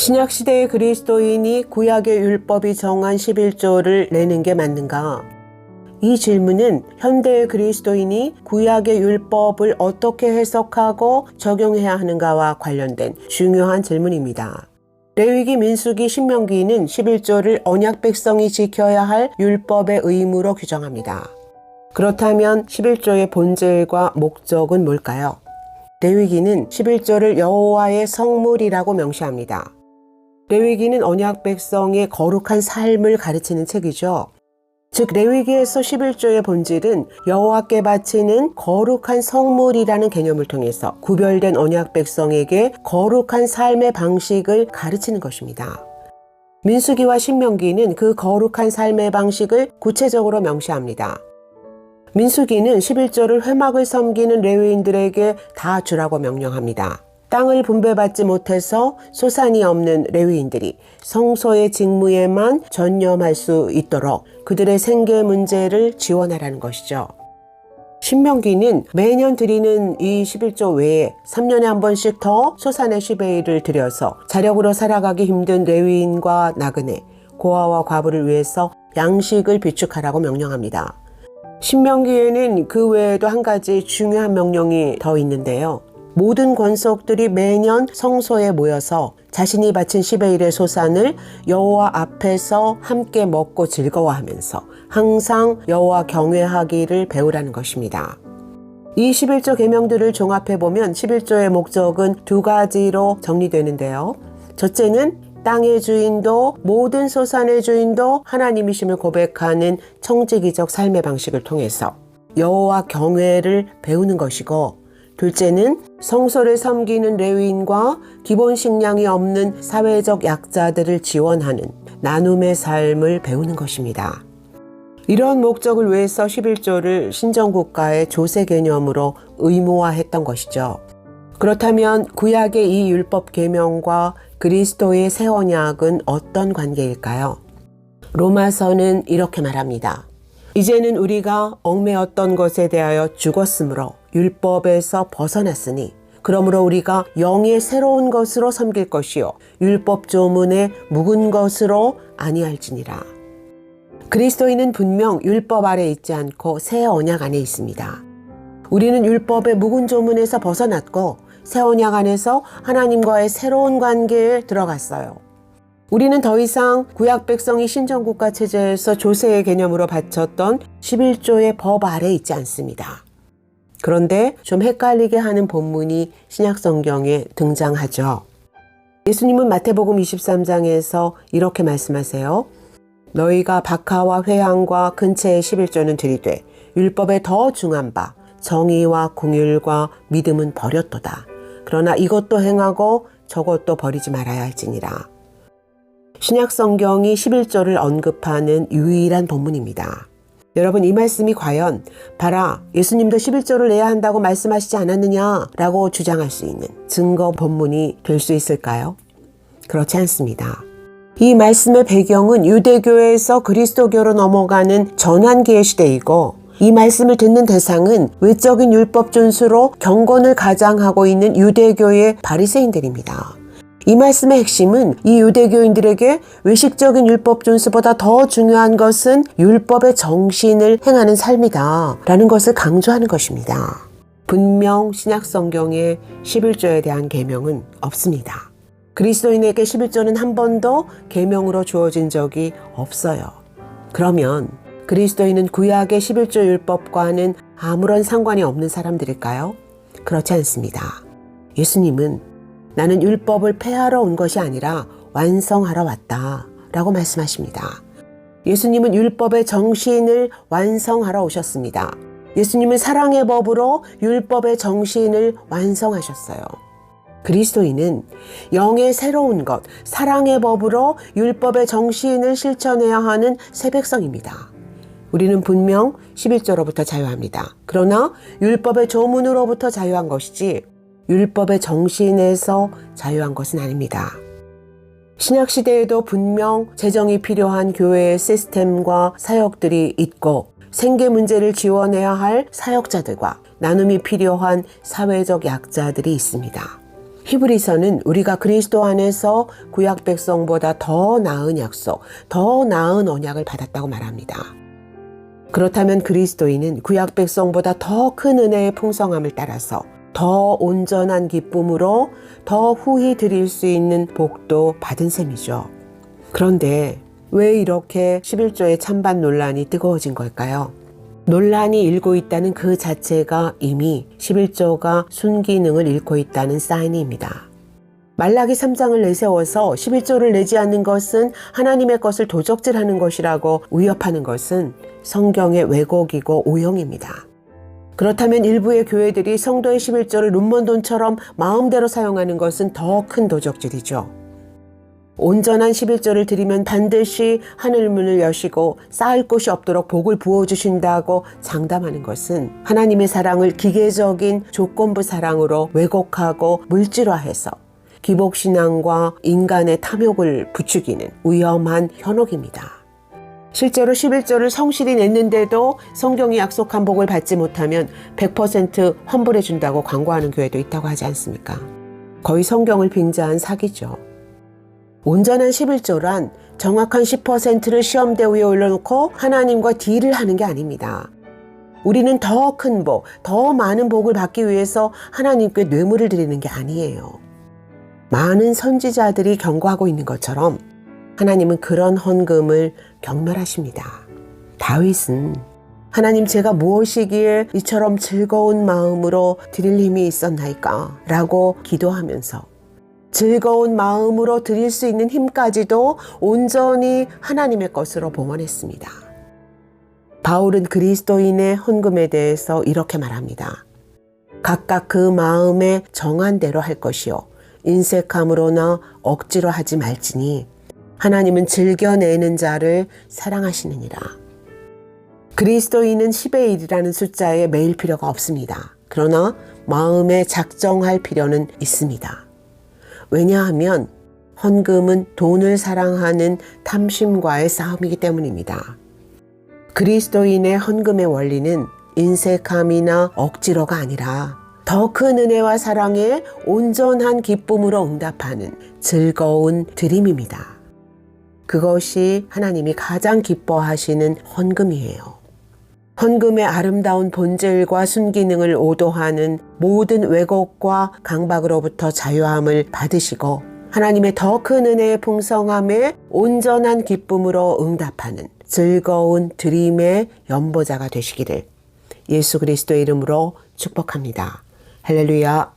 신약시대의 그리스도인이 구약의 율법이 정한 11조를 내는 게 맞는가? 이 질문은 현대의 그리스도인이 구약의 율법을 어떻게 해석하고 적용해야 하는가와 관련된 중요한 질문입니다. 레위기, 민수기, 신명기는 11조를 언약 백성이 지켜야 할 율법의 의무로 규정합니다. 그렇다면 11조의 본질과 목적은 뭘까요? 레위기는 11조를 여호와의 성물이라고 명시합니다. 레위기는 언약 백성의 거룩한 삶을 가르치는 책이죠. 즉 레위기에서 11조의 본질은 여호와께 바치는 거룩한 성물이라는 개념을 통해서 구별된 언약 백성에게 거룩한 삶의 방식을 가르치는 것입니다. 민수기와 신명기는 그 거룩한 삶의 방식을 구체적으로 명시합니다. 민수기는 11조를 회막을 섬기는 레위인들에게 다 주라고 명령합니다. 땅을 분배받지 못해서 소산이 없는 레위인들이 성소의 직무에만 전념할 수 있도록 그들의 생계 문제를 지원하라는 것이죠. 신명기는 매년 드리는 이 11조 외에 3년에 한 번씩 더 소산의 10의 1을 들여서 자력으로 살아가기 힘든 레위인과 나그네, 고아와 과부를 위해서 양식을 비축하라고 명령합니다. 신명기에는 그 외에도 한 가지 중요한 명령이 더 있는데요. 모든 권속들이 매년 성소에 모여서 자신이 바친 10의 1의 소산을 여호와 앞에서 함께 먹고 즐거워하면서 항상 여호와 경외하기를 배우라는 것입니다. 이 11조 계명들을 종합해보면 11조의 목적은 두 가지로 정리되는데요. 첫째는 땅의 주인도 모든 소산의 주인도 하나님이심을 고백하는 청지기적 삶의 방식을 통해서 여호와 경외를 배우는 것이고, 둘째는 성소를 섬기는 레위인과 기본 식량이 없는 사회적 약자들을 지원하는 나눔의 삶을 배우는 것입니다. 이런 목적을 위해서 11조를 신정국가의 조세 개념으로 의무화했던 것이죠. 그렇다면 구약의 이 율법 계명과 그리스도의 새 언약은 어떤 관계일까요? 로마서는 이렇게 말합니다. 이제는 우리가 얽매였던 것에 대하여 죽었으므로 율법에서 벗어났으니 그러므로 우리가 영의 새로운 것으로 섬길 것이요 율법 조문의 묵은 것으로 아니할지니라. 그리스도인은 분명 율법 아래 있지 않고 새 언약 안에 있습니다. 우리는 율법의 묵은 조문에서 벗어났고 새 언약 안에서 하나님과의 새로운 관계에 들어갔어요. 우리는 더 이상 구약 백성이 신정국가 체제에서 조세의 개념으로 바쳤던 11조의 법 아래 있지 않습니다. 그런데 좀 헷갈리게 하는 본문이 신약성경에 등장하죠. 예수님은 마태복음 23장에서 이렇게 말씀하세요. 너희가 박하와 회향과 근체의 11조는 들이되 율법에 더 중한 바 정의와 공율과 믿음은 버렸도다. 그러나 이것도 행하고 저것도 버리지 말아야 할지니라. 신약성경이 11조를 언급하는 유일한 본문입니다. 여러분, 이 말씀이 과연 봐라 예수님도 11조를 내야 한다고 말씀하시지 않았느냐라고 주장할 수 있는 증거 본문이 될 수 있을까요? 그렇지 않습니다. 이 말씀의 배경은 유대교에서 그리스도교로 넘어가는 전환기의 시대이고, 이 말씀을 듣는 대상은 외적인 율법 준수로 경건을 가장하고 있는 유대교의 바리새인들입니다. 이 말씀의 핵심은 이 유대교인들에게 외식적인 율법 준수보다 더 중요한 것은 율법의 정신을 행하는 삶이다 라는 것을 강조하는 것입니다. 분명 신약성경에 11조에 대한 계명은 없습니다. 그리스도인에게 11조는 한 번도 계명으로 주어진 적이 없어요. 그러면 그리스도인은 구약의 11조 율법과는 아무런 상관이 없는 사람들일까요? 그렇지 않습니다. 예수님은 나는 율법을 폐하러 온 것이 아니라 완성하러 왔다 라고 말씀하십니다. 예수님은 율법의 정신을 완성하러 오셨습니다. 예수님은 사랑의 법으로 율법의 정신을 완성하셨어요. 그리스도인은 영의 새로운 것, 사랑의 법으로 율법의 정신을 실천해야 하는 새 백성입니다. 우리는 분명 11조로부터 자유합니다. 그러나 율법의 조문으로부터 자유한 것이지 율법의 정신에서 자유한 것은 아닙니다. 신약시대에도 분명 재정이 필요한 교회의 시스템과 사역들이 있고 생계 문제를 지원해야 할 사역자들과 나눔이 필요한 사회적 약자들이 있습니다. 히브리서는 우리가 그리스도 안에서 구약 백성보다 더 나은 약속, 더 나은 언약을 받았다고 말합니다. 그렇다면 그리스도인은 구약 백성보다 더 큰 은혜의 풍성함을 따라서 더 온전한 기쁨으로 더 후히 드릴 수 있는 복도 받은 셈이죠. 그런데 왜 이렇게 11조의 찬반 논란이 뜨거워진 걸까요? 논란이 일고 있다는 그 자체가 이미 11조가 순기능을 잃고 있다는 사인입니다. 말라기 3장을 내세워서 11조를 내지 않는 것은 하나님의 것을 도적질하는 것이라고 위협하는 것은 성경의 왜곡이고 오용입니다. 그렇다면 일부의 교회들이 성도의 11조를 눈먼돈처럼 마음대로 사용하는 것은 더 큰 도적질이죠. 온전한 11조를 드리면 반드시 하늘문을 여시고 쌓을 곳이 없도록 복을 부어주신다고 장담하는 것은 하나님의 사랑을 기계적인 조건부 사랑으로 왜곡하고 물질화해서 기복신앙과 인간의 탐욕을 부추기는 위험한 현혹입니다. 실제로 11조를 성실히 냈는데도 성경이 약속한 복을 받지 못하면 100% 환불해 준다고 광고하는 교회도 있다고 하지 않습니까? 거의 성경을 빙자한 사기죠. 온전한 11조란 정확한 10%를 시험대 위에 올려놓고 하나님과 딜을 하는 게 아닙니다. 우리는 더 큰 복, 더 많은 복을 받기 위해서 하나님께 뇌물을 드리는 게 아니에요. 많은 선지자들이 경고하고 있는 것처럼 하나님은 그런 헌금을 경멸하십니다. 다윗은 하나님 제가 무엇이기에 이처럼 즐거운 마음으로 드릴 힘이 있었나이까? 라고 기도하면서 즐거운 마음으로 드릴 수 있는 힘까지도 온전히 하나님의 것으로 봉헌했습니다. 바울은 그리스도인의 헌금에 대해서 이렇게 말합니다. 각각 그 마음에 정한 대로 할 것이요 인색함으로나 억지로 하지 말지니 하나님은 즐겨내는 자를 사랑하시느니라. 그리스도인은 10의 1이라는 숫자에 매일 필요가 없습니다. 그러나 마음에 작정할 필요는 있습니다. 왜냐하면 헌금은 돈을 사랑하는 탐심과의 싸움이기 때문입니다. 그리스도인의 헌금의 원리는 인색함이나 억지로가 아니라 더 큰 은혜와 사랑에 온전한 기쁨으로 응답하는 즐거운 드림입니다. 그것이 하나님이 가장 기뻐하시는 헌금이에요. 헌금의 아름다운 본질과 순기능을 오도하는 모든 왜곡과 강박으로부터 자유함을 받으시고 하나님의 더 큰 은혜의 풍성함에 온전한 기쁨으로 응답하는 즐거운 드림의 연보자가 되시기를 예수 그리스도의 이름으로 축복합니다. 할렐루야.